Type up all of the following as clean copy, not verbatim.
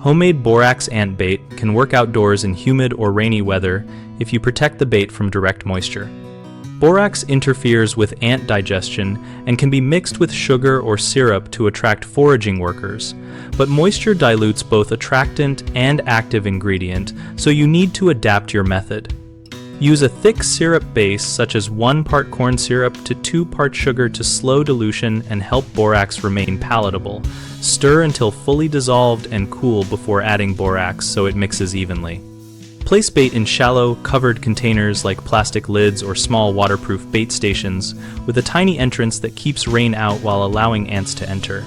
Homemade borax ant bait can work outdoors in humid or rainy weather if you protect the bait from direct moisture. Borax interferes with ant digestion and can be mixed with sugar or syrup to attract foraging workers, but moisture dilutes both attractant and active ingredient, so you need to adapt your method. Use a thick syrup base such as 1 part corn syrup to 2 parts sugar to slow dilution and help borax remain palatable. Stir until fully dissolved and cool before adding borax so it mixes evenly. Place bait in shallow, covered containers like plastic lids or small waterproof bait stations with a tiny entrance that keeps rain out while allowing ants to enter.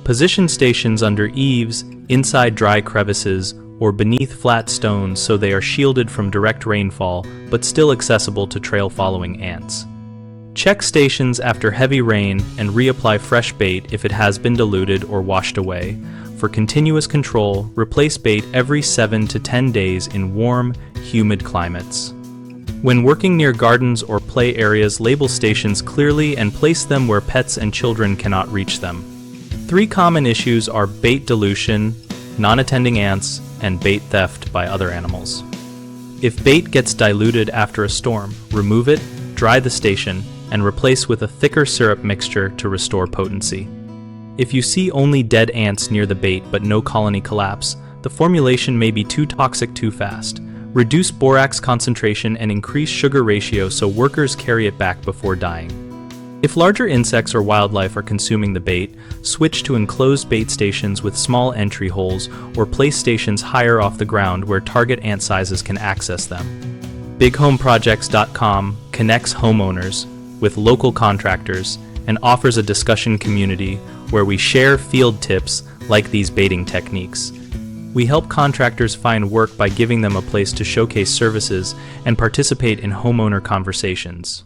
Position stations under eaves, inside dry crevices, or beneath flat stones so they are shielded from direct rainfall but still accessible to trail-following ants. Check stations after heavy rain and reapply fresh bait if it has been diluted or washed away. For continuous control, replace bait every 7 to 10 days in warm, humid climates. When working near gardens or play areas, label stations clearly and place them where pets and children cannot reach them. 3 common issues are bait dilution, non-attending ants, and bait theft by other animals. If bait gets diluted after a storm, remove it, dry the station, and replace with a thicker syrup mixture to restore potency. If you see only dead ants near the bait but no colony collapse, the formulation may be too toxic too fast. Reduce borax concentration and increase sugar ratio so workers carry it back before dying. If larger insects or wildlife are consuming the bait, switch to enclosed bait stations with small entry holes or place stations higher off the ground where target ant sizes can access them. BigHomeProjects.com connects homeowners with local contractors and offers a discussion community where we share field tips like these baiting techniques. We help contractors find work by giving them a place to showcase services and participate in homeowner conversations.